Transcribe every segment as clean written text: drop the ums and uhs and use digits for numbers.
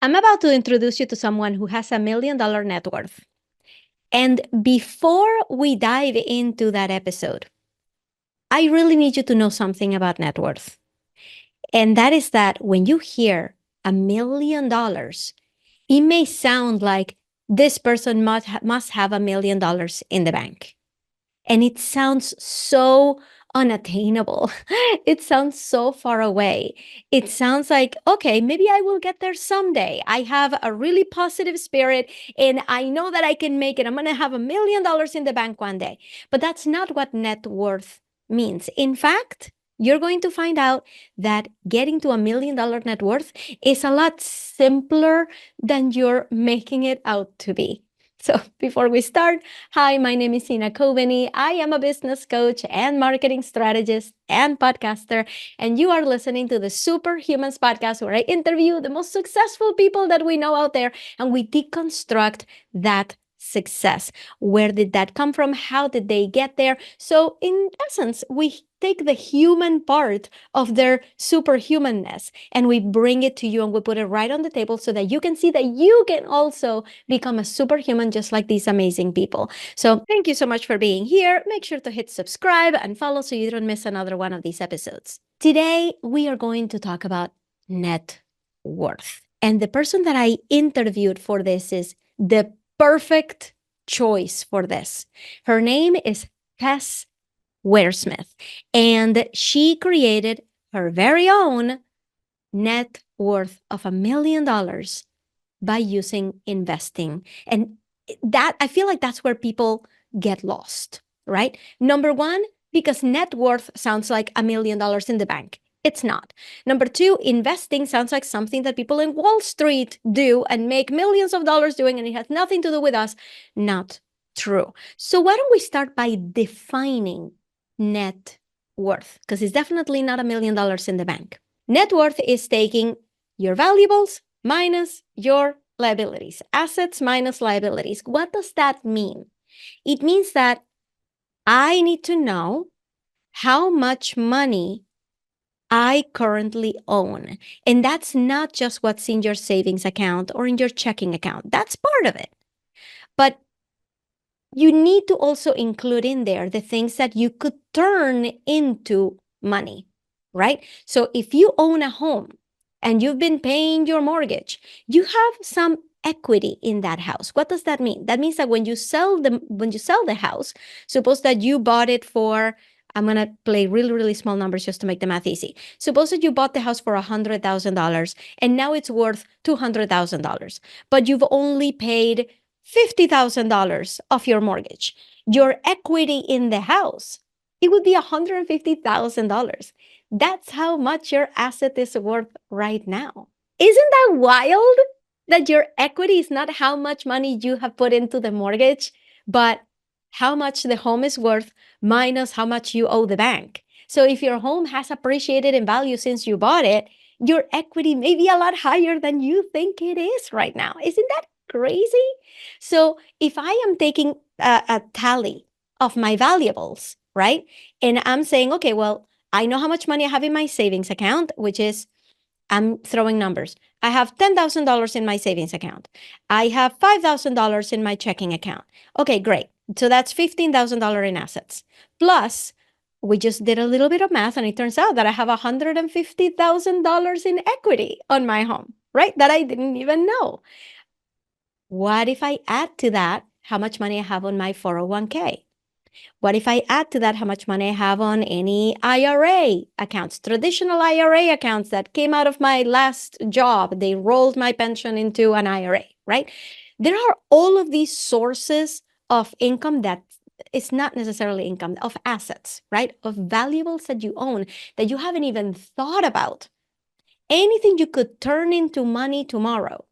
I'm about to introduce you to someone who has $1 million net worth. And before we dive into that episode, I really need you to know something about net worth. And that is that when you hear $1 million, it may sound like this person must have $1 million in the bank. And it sounds so unattainable. It sounds so far away. It sounds like, okay, maybe I will get there someday. I have a really positive spirit and I know that I can make it. I'm going to have $1 million in the bank one day. But that's not what net worth means. In fact, you're going to find out that getting to $1 million net worth is a lot simpler than you're making it out to be. So before we start, hi, my name is Coveney. I am a business coach and marketing strategist and podcaster, and you are listening to the Superhumans podcast, where I interview the most successful people that we know out there, and we deconstruct that success. Where did that come from? How did they get there? So in essence, we take the human part of their superhumanness and we bring it to you and we put it right on the table so that you can see that you can also become a superhuman just like these amazing people. So thank you so much for being here. Make sure to hit subscribe and follow so you don't miss another one of these episodes. Today, we are going to talk about net worth. And the person that I interviewed for this is the perfect choice for this. Her name is Tess Waresmith, and she created her very own net worth of $1 million by using investing. And that, I feel like that's where people get lost, right? Number one, because net worth sounds like $1 million in the bank. It's not. Number two, investing sounds like something that people in Wall Street do and make millions of dollars doing, and it has nothing to do with us. Not true. So why don't we start by defining net worth? Because it's definitely not $1 million in the bank. Net worth is taking your valuables minus your liabilities, assets minus liabilities. What does that mean? It means that I need to know how much money I currently own. And that's not just what's in your savings account or in your checking account. That's part of it. But you need to also include in there the things that you could turn into money, right? So if you own a home and you've been paying your mortgage, you have some equity in that house. What does that mean? That means that when you sell the house, suppose that you bought it for, I'm going to play really, really small numbers just to make the math easy. Suppose that you bought the house for $100,000 and now it's worth $200,000, but you've only paid $50,000 of your mortgage. Your equity in the house, it would be $150,000. That's how much your asset is worth right now. Isn't that wild? That your equity is not how much money you have put into the mortgage, but how much the home is worth minus how much you owe the bank. So if your home has appreciated in value since you bought it, your equity may be a lot higher than you think it is right now. Isn't that crazy? So if I am taking a tally of my valuables, right? And I'm saying, okay, well, I know how much money I have in my savings account, which is, I'm throwing numbers. I have $10,000 in my savings account. I have $5,000 in my checking account. Okay, great. So that's $15,000 in assets. Plus, we just did a little bit of math and it turns out that I have $150,000 in equity on my home, right? That I didn't even know. What if I add to that how much money I have on my 401k? What if I add to that how much money I have on any IRA accounts, traditional IRA accounts that came out of my last job? They rolled my pension into an IRA, right? There are all of these sources of income that is not necessarily income, of assets, right? Of valuables that you own that you haven't even thought about. Anything you could turn into money tomorrow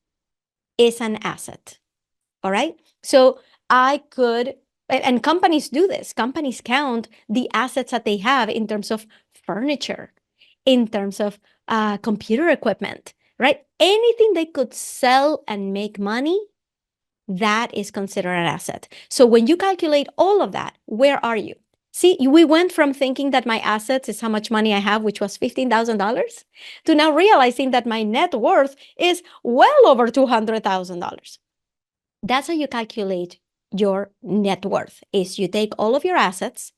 is an asset, all right? So I could, and companies do this. Companies count the assets that they have in terms of furniture, in terms of computer equipment, right? Anything they could sell and make money, that is considered an asset. So when you calculate all of that, where are you? See, we went from thinking that my assets is how much money I have, which was $15,000, to now realizing that my net worth is well over $200,000. That's how you calculate your net worth, is you take all of your assets,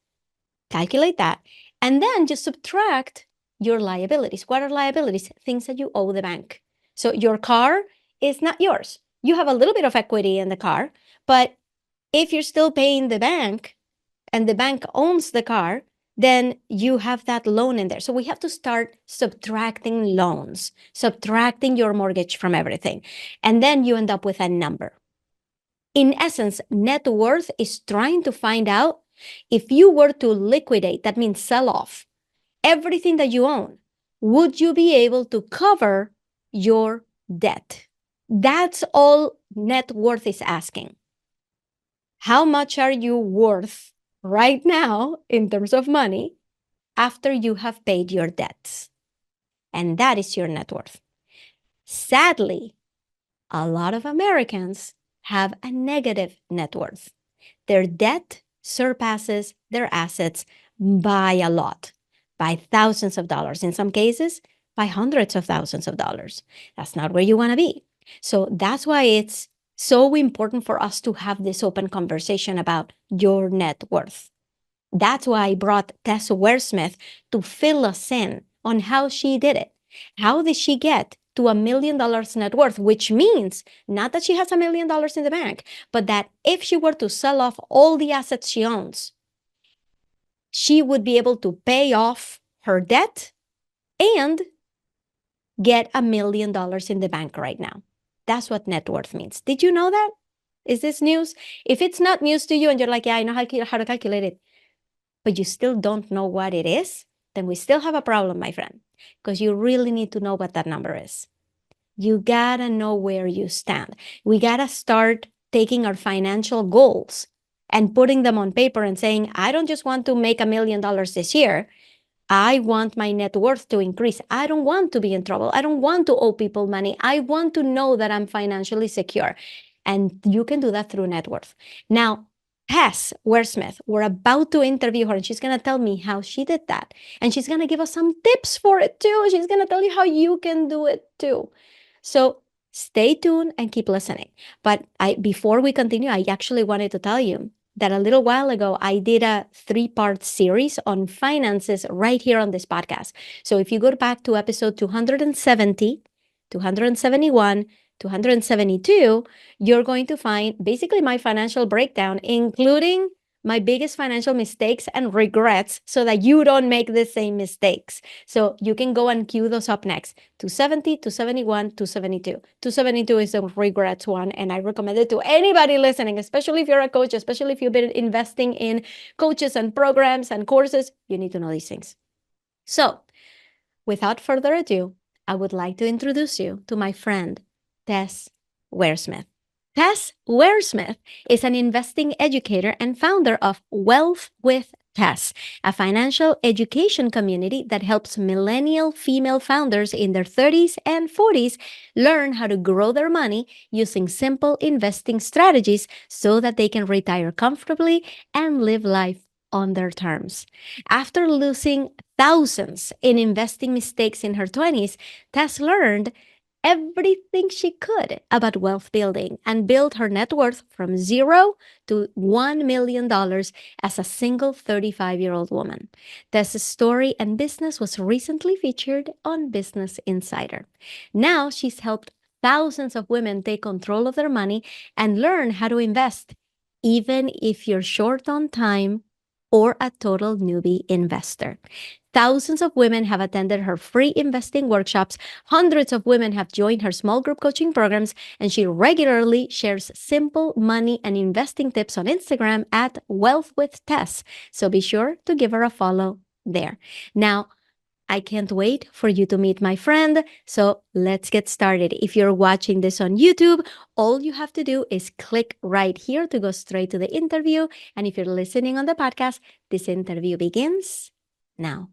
calculate that, and then just subtract your liabilities. What are liabilities? Things that you owe the bank. So your car is not yours. You have a little bit of equity in the car, but if you're still paying the bank and the bank owns the car, then you have that loan in there. So we have to start subtracting loans, subtracting your mortgage from everything. And then you end up with a number. In essence, net worth is trying to find out if you were to liquidate, that means sell off everything that you own, would you be able to cover your debt? That's all net worth is asking. How much are you worth right now in terms of money after you have paid your debts? And that is your net worth. Sadly, a lot of Americans have a negative net worth. Their debt surpasses their assets by a lot, by thousands of dollars, in some cases, by hundreds of thousands of dollars. That's not where you want to be. So that's why it's so important for us to have this open conversation about your net worth. That's why I brought Tess Waresmith to fill us in on how she did it. How did she get to $1 million net worth, which means not that she has $1 million in the bank, but that if she were to sell off all the assets she owns, she would be able to pay off her debt and get $1 million in the bank right now. That's what net worth means. Did you know that? Is this news? If it's not news to you and you're like, yeah, I know how to calculate it, but you still don't know what it is, then we still have a problem, my friend, because you really need to know what that number is. You gotta know where you stand. We gotta start taking our financial goals and putting them on paper and saying, I don't just want to make $1 million this year. I want my net worth to increase. I don't want to be in trouble. I don't want to owe people money. I want to know that I'm financially secure. And you can do that through net worth. Now, Tess Waresmith, we're about to interview her, and she's going to tell me how she did that. And she's going to give us some tips for it too. She's going to tell you how you can do it too. So stay tuned and keep listening. But before we continue, I actually wanted to tell you that a little while ago, I did a 3-part series on finances right here on this podcast. So if you go back to episode 270, 271, 272, you're going to find basically my financial breakdown, including my biggest financial mistakes and regrets, so that you don't make the same mistakes. So you can go and queue those up next. 270, 271, 272. 272 is the regrets one, and I recommend it to anybody listening, especially if you're a coach, especially if you've been investing in coaches and programs and courses. You need to know these things. So without further ado, I would like to introduce you to my friend, Tess Waresmith. Tess Waresmith is an investing educator and founder of Wealth with Tess, a financial education community that helps millennial female founders in their 30s and 40s learn how to grow their money using simple investing strategies so that they can retire comfortably and live life on their terms. After losing thousands in investing mistakes in her 20s, Tess learned everything she could about wealth building and built her net worth from $0 to $1 million as a single 35-year-old woman. Tess's story and business was recently featured on Business Insider. Now she's helped thousands of women take control of their money and learn how to invest, even if you're short on time or a total newbie investor. Thousands of women have attended her free investing workshops. Hundreds of women have joined her small group coaching programs, and she regularly shares simple money and investing tips on Instagram at Wealth with Tess. So be sure to give her a follow there. Now, I can't wait for you to meet my friend. So let's get started. If you're watching this on YouTube, all you have to do is click right here to go straight to the interview. And if you're listening on the podcast, this interview begins now.